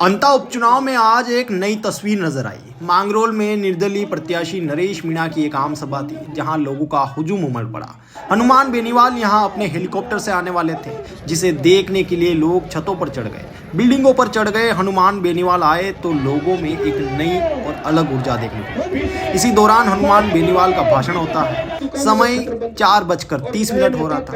अंता उपचुनाव में आज एक नई तस्वीर नजर आई। मांगरोल में निर्दलीय प्रत्याशी नरेश मीणा की एक आम सभा थी, जहां लोगों का हुजूम उमड़ पड़ा। हनुमान बेनीवाल यहां अपने हेलीकॉप्टर से आने वाले थे, जिसे देखने के लिए लोग छतों पर चढ़ गए, बिल्डिंगों पर चढ़ गए। हनुमान बेनीवाल आए तो लोगों में एक नई और अलग ऊर्जा देखने को मिली। इसी दौरान हनुमान बेनीवाल का भाषण होता है। समय 4:30 हो रहा था।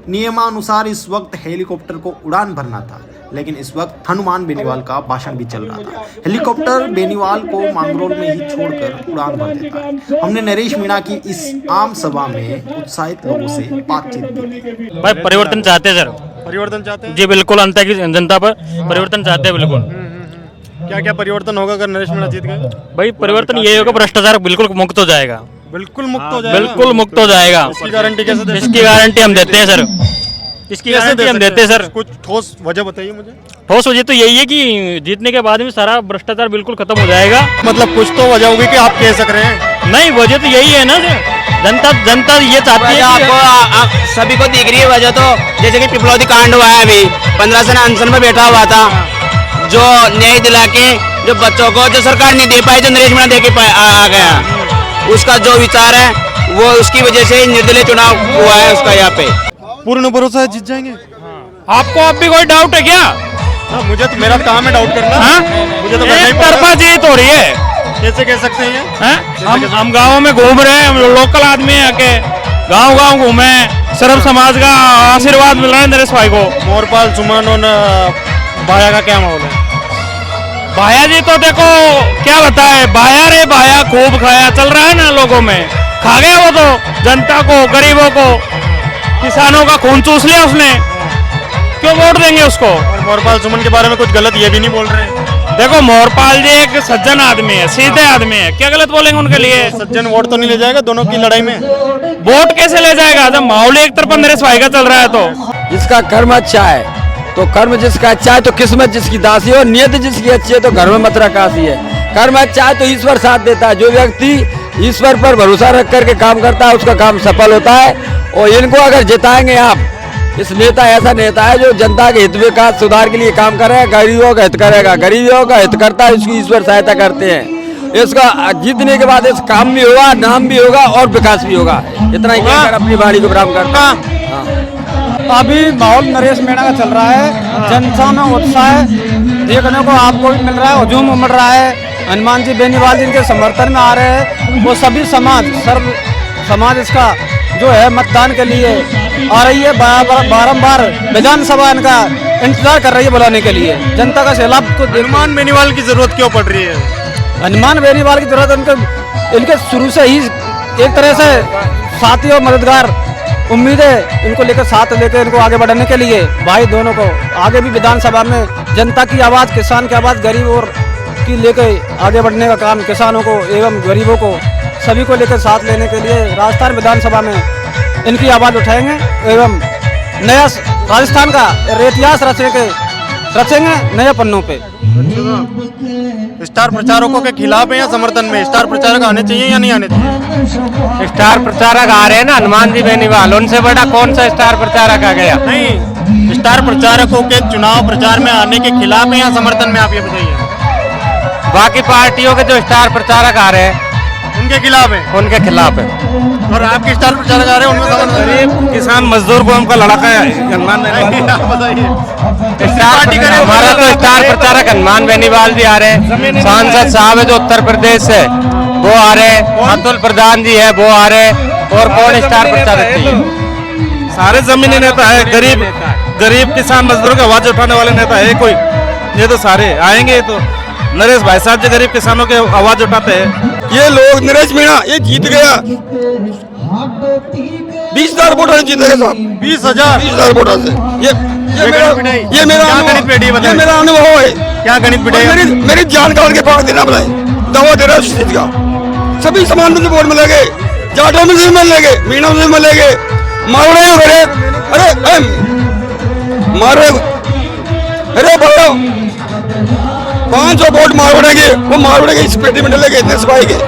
नियमानुसार इस वक्त हेलीकॉप्टर को उड़ान भरना था, लेकिन इस वक्त हनुमान बेनीवाल का भाषण भी चल रहा था। हेलीकॉप्टर बेनीवाल को मांगरोल में ही छोड़कर उड़ान भर देता है। हमने नरेश मीणा की इस आम सभा में उत्साहित लोगों से बातचीत की। भाई परिवर्तन चाहते हैं सर। परिवर्तन चाहते हैं जी बिल्कुल, अंत की जनता पर परिवर्तन चाहते हैं बिल्कुल। क्या क्या परिवर्तन होगा अगर नरेश मीणा जीत गए? भाई परिवर्तन ये होगा, भ्रष्टाचार बिल्कुल मुक्त हो जाएगा। बिल्कुल मुक्त हो जाएगा। बिल्कुल मुक्त हो जाएगा। इसकी गारंटी कैसे देते हैं? इसकी गारंटी हम देते हैं सर। इसकी कैसे गारंटी हम देते हैं सर। कुछ ठोस वजह बताइए मुझे। ठोस वजह तो यही है कि जीतने के बाद में सारा भ्रष्टाचार बिल्कुल खत्म हो जाएगा। मतलब कुछ तो वजह होगी कि आप कह सक रहे हैं। नहीं, वजह तो यही है ना सर। जनता ये चाहती है। आपको सभी को दिख रही है वजह तो, जैसे कि पिपलौदी कांड हुआ है, अभी 15 से अनशन में बैठा हुआ था, जो न्याय दिला के जो बच्चों को जो सरकार नहीं दे पाई, जो नरेश मीणा दे के आ गया, उसका जो विचार है वो उसकी वजह से निर्दलीय चुनाव हुआ है उसका। यहाँ पे पूर्ण भरोसा है जीत जाएंगे। आपको अब भी कोई डाउट है क्या? मुझे तो मेरा काम है डाउट करना। मुझे तो एक तरफा जीत हो रही है। कैसे कह सकते हैं? हम गाँव में घूम रहे हैं, हम लोकल आदमी है के गाँव घूमे, सर्व समाज का आशीर्वाद मिल रहा है नरेश भाई को। मोरपाल, सुमन और भाया का क्या माहौल है? भाया जी तो देखो क्या बताए, भाया रे भाया खूब खाया चल रहा है ना, लोगों में खा गया वो तो। जनता को, गरीबों को, किसानों का खून चूस लिया उसने। क्यों वोट देंगे उसको? और मोरपाल सुमन के बारे में कुछ गलत ये भी नहीं बोल रहे। देखो मोरपाल जी एक सज्जन आदमी है, सीधे आदमी है, क्या गलत बोलेंगे उनके लिए? सज्जन वोट तो नहीं ले जाएगा दोनों की लड़ाई में? वोट कैसे ले जाएगा जब माहौल एक तरफ नरेश भाई का चल रहा है? तो जिसका कर्म अच्छा है तो कर्म जिसका अच्छा है तो किस्मत जिसकी दासी है, और नियत जिसकी अच्छी है तो घर में मत रकासी है। कर्म अच्छा है तो ईश्वर साथ देता है। जो व्यक्ति ईश्वर पर भरोसा रख करके काम करता है उसका काम सफल होता है। और इनको अगर जिताएंगे आप, इस नेता ऐसा नेता है जो जनता के हित विकास सुधार के लिए काम करेगा, गरीबों का हित करेगा, गरीबों का हित करता है, इसकी ईश्वर सहायता करते हैं। इसका जीतने के बाद इस काम भी होगा, नाम भी होगा और विकास भी होगा। इतना ही कहकर अपनी वाणी को विराम करता। अभी माहौल नरेश मीणा का चल रहा है। जनता में उत्साह देखने को आपको भी मिल रहा है, हुजूम उमड़ रहा है। हनुमान जी बेनीवाल जिनके समर्थन में आ रहे हैं, वो सभी सर्व समाज इसका जो है मतदान के लिए आ रही है। बारंबार विधानसभा इनका इंतजार कर रही है बुलाने के लिए। जनता का सैलाब को हनुमान बेनीवाल की जरूरत क्यों पड़ रही है? हनुमान बेनीवाल की जरूरत इनके शुरू से ही एक तरह से साथी और मददगार उम्मीद है इनको लेकर, साथ लेकर इनको आगे बढ़ाने के लिए। भाई दोनों को आगे भी विधानसभा में जनता की आवाज़, किसान की आवाज़, गरीब और की लेकर आगे बढ़ने का काम, किसानों को एवं गरीबों को सभी को लेकर साथ लेने के लिए राजस्थान विधानसभा में इनकी आवाज़ उठाएंगे एवं नया राजस्थान का इतिहास रचेंगे नए पन्नों पे। स्टार प्रचारकों के खिलाफ है या समर्थन में? स्टार प्रचारक आने चाहिए या नहीं आने चाहिए? स्टार प्रचारक आ रहे हैं ना, हनुमान जी बेनीवाल, उनसे बड़ा कौन सा स्टार प्रचारक आ गया? नहीं, स्टार प्रचारकों के चुनाव प्रचार में आने के खिलाफ है या समर्थन में, आप ये बताइए। बाकी पार्टियों के जो स्टार प्रचारक आ रहे हैं उनके खिलाफ है? उनके खिलाफ है। और आपके स्टार प्रचारक आ रहे हैं उनमें समर्थन? गरीब किसान मजदूर को हमका लड़का है हनुमान बेनीवाल। बताइए। हमारा तो स्टार प्रचारक हनुमान बेनीवाल भी आ रहे हैं। सांसद साहब है जो उत्तर प्रदेश से, वो आ रहे हैं। अतुल प्रधान जी है, वो आ रहे हैं। और कौन स्टार प्रचारक चाहिए? सारे जमीनी नेता है। गरीब किसान मजदूरों की आवाज उठाने वाले नेता है कोई? ये तो सारे आएंगे। तो नरेश भाई साहब जो गरीब किसानों के आवाज उठाते हैं। ये लोग नरेश मीणा ये जीत गया 20,000 वोटर जीतेगा साहब। 20,000 वोटर से। ये मेरा अनुभव है। क्या गणित बिठाई? मेरी जानकार के पास देना बनाए दवा दे रहा है का। सभी समान में वोट मिलेंगे, जाटों में से मिलेंगे, मीणों में मिलेंगे, मारोड़े अरे मारो अरे बोलो 500 वोट मारोड़े के, वो मारोड़े के इस पेटी में डलेंगे, इतने सिपाही के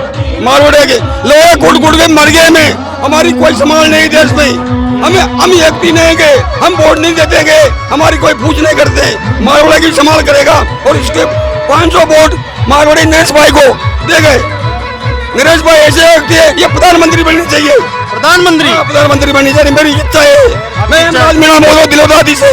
मारोड़े के लोग गुड़ के मर गए में। हमारी कोई संभाल नहीं देश में। हम व्यक्ति नहीं गए, हम वोट नहीं देते, हमारी कोई पूछ नहीं करते। मारवाड़ी की संभाल करेगा और इसके 500 वोट मारवाड़ी नरेश भाई को दे गए। नरेश भाई ऐसे व्यक्ति है, ये प्रधानमंत्री बननी चाहिए। प्रधानमंत्री बननी चाहिए, मेरी इच्छा है। मैं राजमीणा बोलो दिलोदादी से।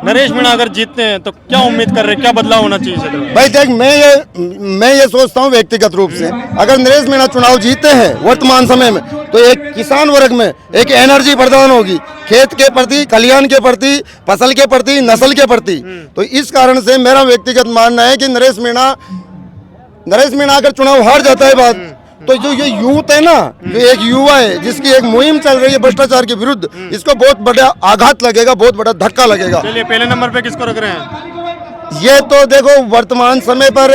नरेश मीणा अगर जीतते हैं तो क्या उम्मीद कर रहे हैं, क्या बदलाव होना चाहिए क्षेत्र में? भाई देख, मैं ये सोचता हूँ व्यक्तिगत रूप से, अगर नरेश मीणा चुनाव जीतते हैं वर्तमान समय में, तो एक किसान वर्ग में एक एनर्जी प्रदान होगी, खेत के प्रति, खलिहान के प्रति, फसल के प्रति, नस्ल के प्रति। तो इस कारण से मेरा व्यक्तिगत मानना है कि नरेश मीणा अगर चुनाव हार जाता है बात, तो जो ये यूथ है ना, जो एक युवा है जिसकी एक मुहिम चल रही है भ्रष्टाचार के विरुद्ध, इसको बहुत बड़ा आघात लगेगा, बहुत बड़ा धक्का लगेगा। चलिए, पहले नंबर पे किसको रख रहे हैं? ये तो देखो वर्तमान समय पर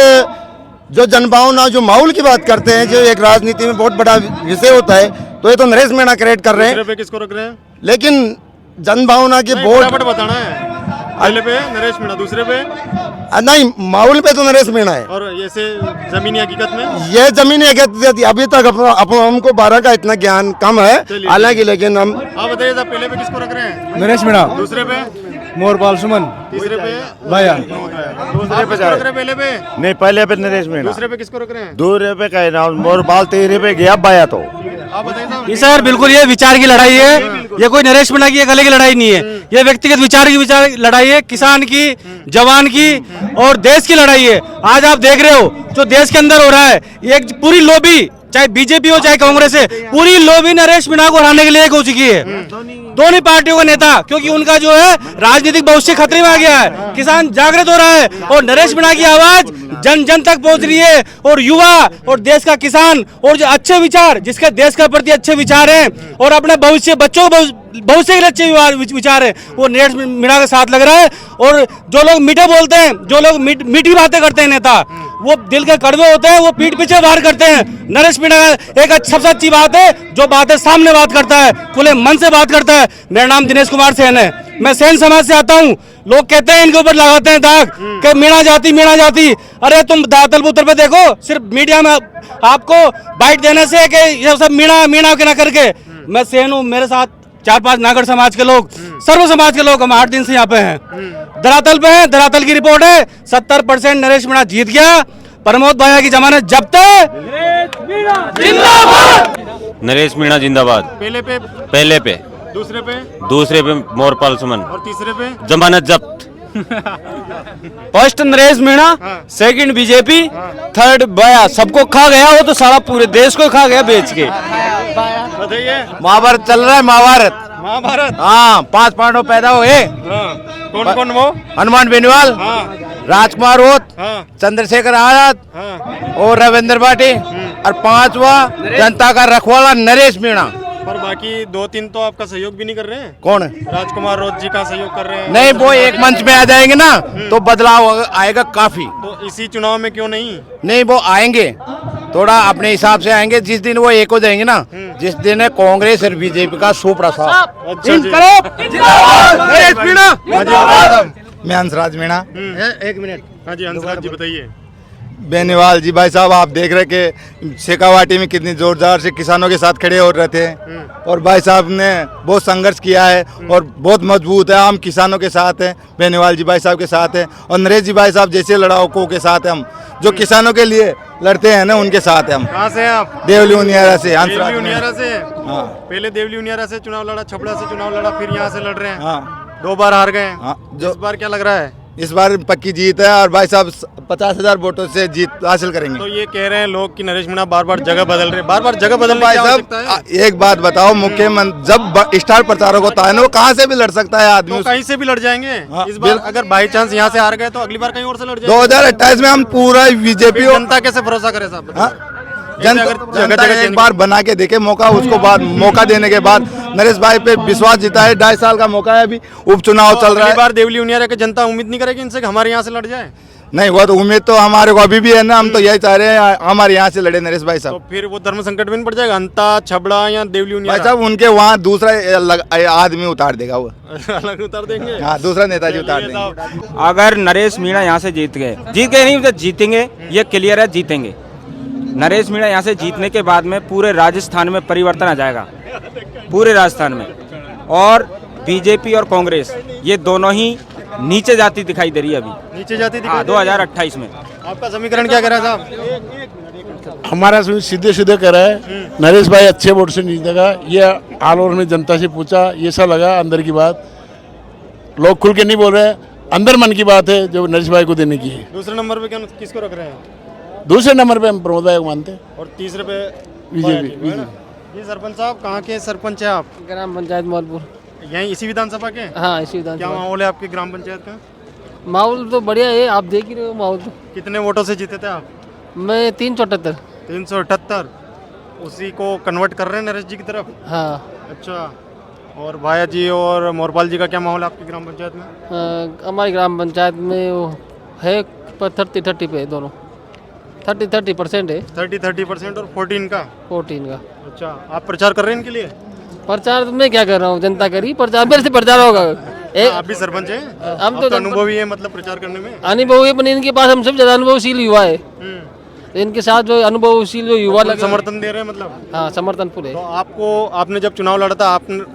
जो जनभावना, जो माहौल की बात करते हैं, जो एक राजनीति में बहुत बड़ा विषय होता है, तो ये तो नरेश मीणा क्रिएट कर रहे हैं। दूसरे पे किसको रख रहे हैं? लेकिन जनभावना की वोट फटाफट बताना है। पहले पे नरेश मीणा, दूसरे पे नहीं, माहौल पे तो नरेश मीणा है। और ऐसे जमीनी हकीकत में ये जमीनी हकीकत अभी तक हमको 12 का इतना ज्ञान कम है, हालांकि लेकिन हम आप बताइए साहब, पहले पे किसको रख रहे हैं? नरेश मीणा, दूसरे पे, मोरपाल सुमन, तीसरे पे भाया। दूसरे पे रख रहे हैं? पहले पे, नहीं, पहले पे नरेश मीणा, दूसरे पे किसको रख रहे हैं? दूसरे पे कह रहा हूँ मोरबाल, तीसरे पे गया बाया। तो आप बताइए साहब। ये सर बिल्कुल ये विचार की लड़ाई है, ये कोई नरेश मीणा की अकेले की लड़ाई नहीं है, ये व्यक्तिगत विचार की लड़ाई है, किसान की, जवान की और देश की लड़ाई है। आज आप देख रहे हो जो देश के अंदर हो रहा है, एक पूरी लॉबी, चाहे बीजेपी हो चाहे कांग्रेस है, पूरी लॉबी नरेश मीणा को हराने के लिए एक हो चुकी है। दोनों पार्टियों का नेता, क्योंकि उनका जो है राजनीतिक भविष्य खतरे में आ गया है, किसान जागृत हो रहा है और नरेश मीणा की आवाज जन जन तक पहुंच रही है। और युवा और देश का किसान और जो अच्छे विचार, जिसके देश के प्रति अच्छे विचार हैं और अपने भविष्य, बच्चों को भविष्य के लिए अच्छे विचार है, वो नरेश मीणा के साथ लग रहा है। और जो लोग मीठे बोलते हैं, जो लोग मीठी बातें करते हैं नेता, वो दिल के कड़वे होते हैं, वो पीठ पीछे वार करते हैं। नरेश मीणा एक सबसे अच्छी बात है, जो बातें सामने बात करता है, खुले मन से बात करता है। मेरा नाम दिनेश कुमार सेन है, मैं सेन समाज से आता हूँ। लोग कहते हैं, इनके ऊपर लगाते हैं दाग कि मीणा जाति। अरे तुम दातल पुत्र पे देखो, सिर्फ मीडिया में आपको बाइट देने से कि ये सब मीणा के ना करके। मैं सेन हूँ, मेरे साथ 4-5 नागड़ समाज के लोग, सर्व समाज के लोग, हम 8 दिन से यहाँ पे हैं, धरातल पे हैं। धरातल की रिपोर्ट है 70% नरेश मीणा जीत गया। प्रमोद भाया की जमानत जब्त है। नरेश मीणा जिंदाबाद। पहले पे, दूसरे पे मोरपाल सुमन, और तीसरे पे जमानत जब्त। First Naresh Meena, second BJP, third बाया। सबको खा गया वो तो, सारा पूरे देश को खा गया बेच के। बताइए। महाभारत चल रहा है, महाभारत। हाँ, 5 पांडव पैदा हुए। कौन कौन? वो हनुमान बेनीवाल, राजकुमार ओत, चंद्रशेखर आजाद और रविंद्र भाटी, और 5वां जनता का रखवाला नरेश मीणा। पर बाकी 2-3 तो आपका सहयोग भी नहीं कर रहे हैं। कौन है? राजकुमार रोत जी का सहयोग कर रहे हैं। नहीं, वो एक मंच में आ जाएंगे ना तो बदलाव आएगा काफी। तो इसी चुनाव में क्यों नहीं? नहीं, वो आएंगे, थोड़ा अपने हिसाब से आएंगे। जिस दिन वो एक हो जाएंगे ना, जिस दिन है कांग्रेस और बीजेपी का सुप्रसाद। अच्छा जी। नरेश मीणा। मैं हंसराज मीणा। एक मिनट। हाँ जी, हंसराज जी बताइए। बेनीवाल जी, भाई साहब आप देख रहे कि शेखावाटी में कितनी जोरदार से किसानों के साथ खड़े हो रहे थे, और भाई साहब ने बहुत संघर्ष किया है और बहुत मजबूत है। हम किसानों के साथ हैं, बेनीवाल जी भाई साहब के साथ हैं, और नरेश जी भाई साहब जैसे लड़ाकों के साथ हैं। हम जो किसानों के लिए लड़ते हैं ना, उनके साथ हैं हम। कहाँ से हैं आप? देवली उनियारा से। देवली उनियारा से। हाँ। पहले देवली उनियारा से चुनाव लड़ा, छपड़ा से चुनाव लड़ा, फिर यहाँ से लड़ रहे हैं। हाँ, 2 बार हार गए। हाँ, इस बार क्या लग रहा है? इस बार पक्की जीत है, और भाई साहब 50,000 वोटों से जीत हासिल करेंगे। तो ये कह रहे हैं लोग कि नरेश मीणा बार-बार जगह बदल रहे, बार-बार जगह बदलने भाई की आवश्यकता है। साहब एक बात बताओ, मुख्यमंत्री जब स्टार प्रचारक होता है ना, वो कहाँ से भी लड़ सकता है आदमी। तो कहीं से भी लड़ जाएंगे। हाँ, इस बार अगर बाई चांस यहाँ से हार गए तो अगली बार कहीं और से लड़ जाएंगे। 2028 में हम पूरा बीजेपी जनता कैसे भरोसा करे साहब? जनता एक बार बना के देखे मौका, उसको बाद मौका देने के बाद नरेश भाई पे विश्वास जीता है। 2.5 साल का मौका है, अभी उपचुनाव चल रहा है। बार देवली उनियारा की जनता उम्मीद नहीं करेगी इनसे कि हमारे यहाँ से लड़ जाए? नहीं, वो तो उम्मीद तो हमारे को अभी भी है ना। हम तो यही चाह रहे हैं हमारे यहाँ से लड़े नरेश भाई तो साहब। फिर वो धर्म संकट में नहीं पड़ जाएगा? अंता, छबड़ा या देवली भाई उनियारा? साहब उनके वहाँ दूसरा आदमी उतार देगा वो। अलग उतार देंगे। हाँ, दूसरा नेताजी उतार देंगे। अगर नरेश मीणा यहाँ से जीत गए नहीं तो जीतेंगे, ये क्लियर है, जीतेंगे। नरेश मीणा यहाँ से जीतने के बाद में पूरे राजस्थान में परिवर्तन आ जाएगा, पूरे राजस्थान में। और बीजेपी और कांग्रेस ये दोनों ही नीचे जाती दिखाई दे रही है अभी, नीचे जाती हाँ, 2028 में। आपका समीकरण क्या कह रहा है साहब? हमारा सीधे सीधे कह रहा है नरेश भाई अच्छे वोट से जीतेगा। ये ऑल ओवर में जनता से पूछा, ये सब लगा अंदर की बात, लोग खुल के नहीं बोल रहे, अंदर मन की बात है जो नरेश भाई को देने की है। दूसरे नंबर पे क्या किसको रख रहे हैं? दूसरे नंबर पे हम प्रमोद भाई को मानते हैं और तीसरे पे बीजेपी। जी सरपंच साहब, कहाँ के सरपंच है आप? ग्राम पंचायत मौलपुर। यहीं इसी विधानसभा के? हाँ, इसी क्या विधानसभा। माहौल है आपकी ग्राम पंचायत का? माहौल तो बढ़िया है, आप देख ही रहे हो माहौल तो। कितने वोटों से जीते थे आप? मैं 378। 378। उसी को कन्वर्ट कर रहे हैं नरेश जी की तरफ? हाँ। अच्छा, और भाया जी और मोरपाल जी का क्या माहौल है आपकी ग्राम पंचायत में? हमारी ग्राम पंचायत में वो है पर 30-30 पे दोनों, 30% है। 30% और 14 का? 14 का। अच्छा, आप प्रचार कर रहे हैं इनके लिए? प्रचार तो मैं क्या कर रहा हूँ, जनता करी प्रचार, मेरे से प्रचार होगा। आप भी सरपंच हैं? हम आप तो अनुभवी है मतलब प्रचार करने में? अनुभवी, पर इनके पास हम सब ज्यादा अनुभवशील युवा है। इनके साथ जो अनुभवशील जो युवा लगे, समर्थन दे रहे हैं मतलब? हाँ, समर्थन फुल है। तो आपने जब चुनाव लड़ा था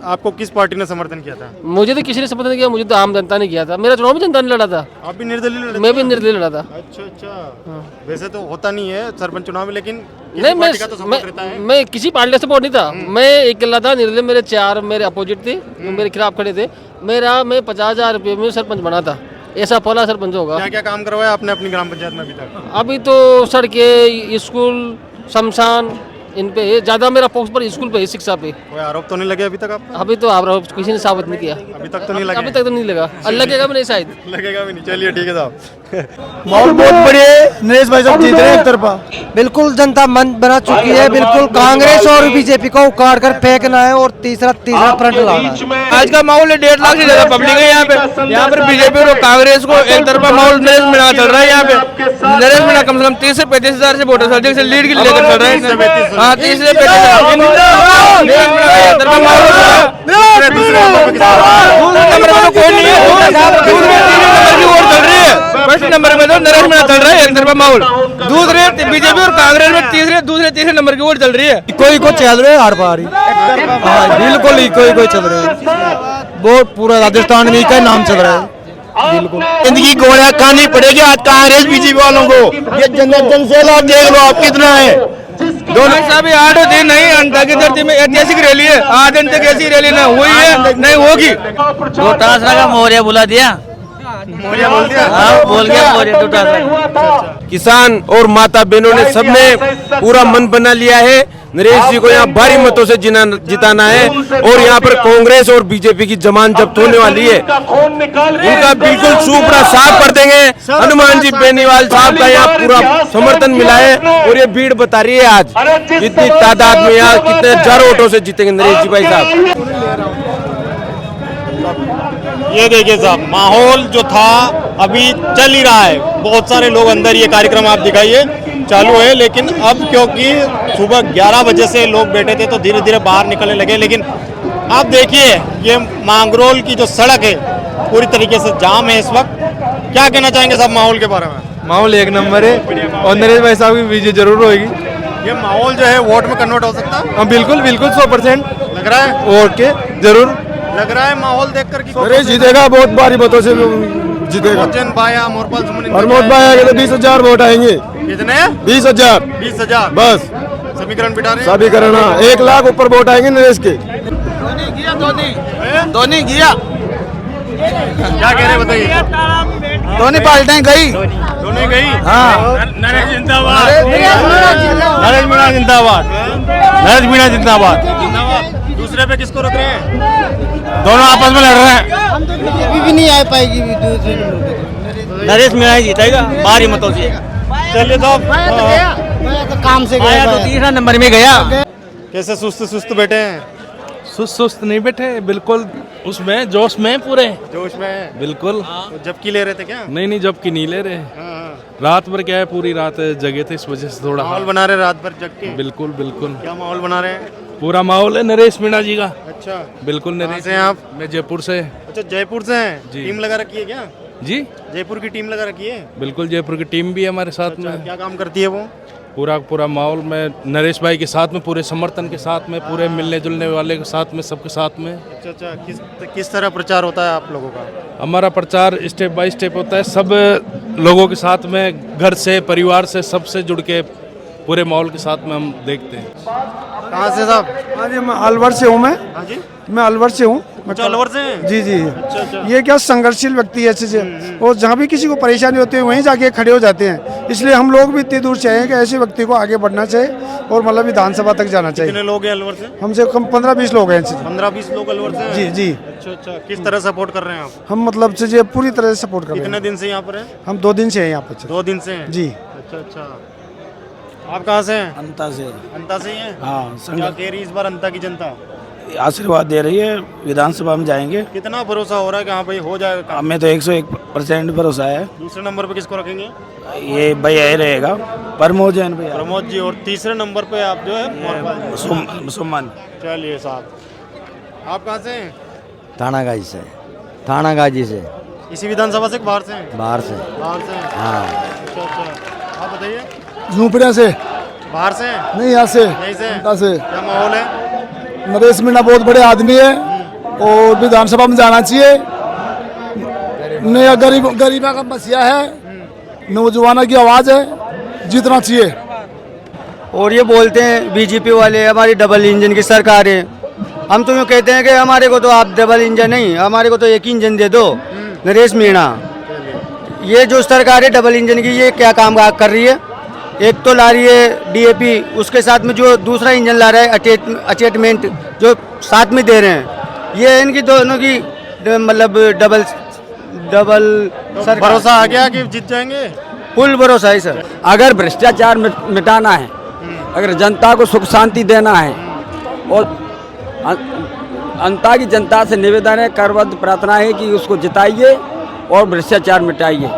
आपको किस पार्टी ने समर्थन किया था? मुझे तो किसी ने समर्थन नहीं किया, मुझे तो आम जनता ने किया था। मेरा चुनाव भी जनता ने लड़ा था। आप भी निर्दलीय लड़े? मैं भी निर्दलीय लड़ा था। अच्छा। वैसे तो होता नहीं है सरपंच चुनाव में, लेकिन नहीं, मैं किसी पार्टी का सपोर्ट नहीं था। मैं अकेला था निर्दलीय, मेरे 4 मेरे अपोजिट थे, मेरे खिलाफ खड़े थे। मैं 50,000 रुपये में सरपंच बना था, ऐसा पहला सरपंच होगा। क्या क्या काम करवाया आपने अपनी ग्राम पंचायत में अभी तक? अभी तो सड़कें, स्कूल, शमशान, इन पे ज्यादा मेरा फोकस पर स्कूल पे है, शिक्षा पे। कोई आरोप तो नहीं लगे अभी तक आप? अभी तो आरोप किसी ने साबित नहीं किया। अभी तक तो नहीं लगे? अभी तक तो नहीं लगा, लगेगा भी नहीं शायद। लगेगा भी नहीं। चलिए ठीक है साहब। माहौल बहुत बढ़िया है, नरेश भाई साहब जीत रहे हैं एक तरफा। बिल्कुल जनता मन बना चुकी है, बिल्कुल कांग्रेस और बीजेपी को उखाड़ कर फेंकना है और तीसरा फ्रंट लाना है। आज का माहौल है, 1.5 लाख से ज्यादा पब्लिक है यहाँ पे। यहाँ पर बीजेपी और कांग्रेस को एक तरफा माहौल नरेश मीणा चल रहा है। यहाँ पे नरेश मीणा कम से कम 30 से 35 हजार से वोटर से लीड लेकर चल रहे हैं। हाँ, 30 से 35 फर्स्ट नंबर में तो नरेश मीणा चल रहा है एक तरफा माहौल। दूसरे बीजेपी और कांग्रेस में तीसरे नंबर की वोट चल रही है। कोई को चल रहे हार पा रही, बिल्कुल ही कोई चल रहे हैं। बहुत पूरा राजस्थान में का नाम चल रहा है। बिल्कुल जिंदगी गोलियां खानी पड़ेगी आज कांग्रेस बीजेपी वालों को। ये जन सैलाब देख लो आप कितना है। दोनों साहब 8 दिन नहीं, अंडा की धरती में ऐतिहासिक रैली है। 8 दिन तक ऐसी रैली न हुई है, नहीं होगी। डोटासरा का मोरिया बुला दिया, मोरिया बोल दिया? हाँ बोल गया मोरिया डोटासरा। किसान और माता बहनों ने सबने पूरा मन बना लिया है, नरेश जी को यहाँ भारी मतों से जिताना है। और यहाँ पर कांग्रेस और बीजेपी की जमान जब्त होने वाली है, उनका बिल्कुल सुपड़ा साफ कर देंगे। हनुमान जी बेनीवाल साहब का यहाँ पूरा समर्थन मिला है और ये भीड़ बता रही है आज कितनी तादाद में यहाँ कितने हजारों वोटों से जीतेंगे नरेश जी भाई साहब। ये देखिए साहब, माहौल जो था अभी चल ही रहा है, बहुत सारे लोग अंदर, ये कार्यक्रम आप दिखाइए चालू है, लेकिन अब क्योंकि सुबह 11 बजे से लोग बैठे थे तो धीरे धीरे बाहर निकलने लगे। लेकिन आप देखिए ये मांगरोल की जो सड़क है पूरी तरीके से जाम है इस वक्त। क्या कहना चाहेंगे साहब माहौल के बारे में? माहौल एक नंबर है और नरेश भाई साहब की विजय जरूर होगी। ये माहौल जो है वोट में कन्वर्ट हो सकता है? हाँ बिल्कुल 100% लग रहा है। वोट के जरूर लग रहा है माहौल देखकर कि नरेश जीतेगा, बहुत भारी मतों से जीतेगा। भाया मोरपाल सुमन प्रमोद भाई आएंगे तो 20,000 वोट आएंगे। कितने? 20,000। 20,000 बस समीकरण बिठा रहे हैं? सभी करना 1 लाख ऊपर वोट आएंगे नरेश के। धोनी गया, क्या कह रहे बताइए? धोनी पार्टियां गई, दोनों गई। हाँ। नरेश जिंदाबाद, नरेश मीणा जिंदाबाद, नरेश मीणा जिंदाबाद। दूसरे पे किसको रख रहे हैं? दोनों आपस में लड़ रहे हैं। हम तो बीजेपी भी नहीं आ पाएगी दूसरे नरेश मीणा जीतेगा भारी मतों से। चलिए तो काम से गया तो 3 नंबर में गया। कैसे सुस्त बैठे हैं? सुस्त नहीं बैठे, बिल्कुल उसमें जोश में पूरे जोश में बिल्कुल। तो जबकि ले रहे थे क्या? नहीं जब की नहीं ले रहे, रात भर क्या है पूरी रात जगे थे, इस वजह से थोड़ा माहौल बना रहे रात भर जग के। बिल्कुल क्या माहौल बना रहे हैं? पूरा माहौल है नरेश मीणा जी का। अच्छा, बिल्कुल कहाँ नरेश से हैं आप? मैं जयपुर से। अच्छा, जयपुर से हैं। जी। टीम लगा रखी है क्या? जी जयपुर की टीम लगा रखी है? बिल्कुल, जयपुर की टीम भी है हमारे साथ अच्छा, में। क्या काम करती है वो? पूरा माहौल में नरेश भाई के साथ में, पूरे समर्थन के साथ में, पूरे मिलने जुलने वाले के साथ में, सबके साथ में। अच्छा, किस तरह प्रचार होता है आप लोगों का? हमारा प्रचार स्टेप बाय स्टेप होता है, सब लोगों के साथ में, घर से, परिवार से, सबसे जुड़ के पूरे माहौल के साथ में हम देखते हैं। कहाँ से साहब? हाँ जी, मैं अलवर से हूँ। हाँ जी, मैं अलवर से हूँ। अलवर से हैं? जी जी। अच्छा। ये क्या संघर्षशील व्यक्ति है अच्छे से, और जहाँ भी किसी को परेशानी होती है वहीं जाके खड़े हो जाते हैं। इसलिए हम लोग भी इतनी दूर से आए हैं कि ऐसे व्यक्ति को आगे बढ़ना चाहिए और मतलब विधानसभा तक जाना चाहिए। कितने लोग हैं अलवर से? हमसे कम 15-20 लोग हैं। 15-20 लोग अलवर से हैं? जी जी। अच्छा, किस तरह सपोर्ट कर रहे हैं आप? हम मतलब से पूरी तरह से सपोर्ट कर रहे हैं। कितने दिन से यहाँ पर हैं? हम 2 दिन से हैं यहाँ पर। 2 दिन से हैं? जी। अच्छा। आप कहाँ से हैं? अंता से। अंता से ही हैं? हाँ, क्या कह रही इस बार अंता की जनता? आशीर्वाद दे रही है, विधानसभा में जाएंगे। कितना भरोसा हो रहा है कि हाँ भाई हो जाएगा काम? हमें तो 101% भरोसा है। दूसरे नंबर पे किसको रखेंगे? ये भैया ही रहेगा, प्रमोद जैन भैया। प्रमोद जी। और तीसरे नंबर पे आप जो है सुमन। चलिए साहब, आप कहाँ से हैं? थानागाजी से। थानागाजी से। इसी विधानसभा से बाहर से हैं? बाहर से। बाहर से हैं? हाँ। अच्छा। आप बताइए। झूपड़िया से। बाहर से हैं? नहीं, यहाँ से। यहीं से? क्या माहौल है? नरेश मीणा बहुत बड़े आदमी है और विधानसभा में जाना चाहिए। नया गरीबा का मसीहा है, नौजवानों की आवाज़ है, जीतना चाहिए। और ये बोलते हैं बीजेपी वाले हमारी डबल इंजन की सरकार है। हम तो यूँ कहते हैं कि हमारे को तो आप डबल इंजन नहीं, हमारे को तो एक इंजन दे दो। नरेश मीणा, ये जो सरकार है डबल इंजन की, ये क्या काम कर रही है? एक तो ला रही है डीएपी, उसके साथ में जो दूसरा इंजन ला रहा है अटैचमेंट जो साथ में दे रहे हैं। ये इनकी दोनों की मतलब डबल भरोसा आ गया कि जीत जाएंगे? फुल भरोसा है सर। अगर भ्रष्टाचार मिटाना है, अगर जनता को सुख शांति देना है, और अंता की जनता से निवेदन है, करबद्ध प्रार्थना है कि उसको जिताइए और भ्रष्टाचार मिटाइए।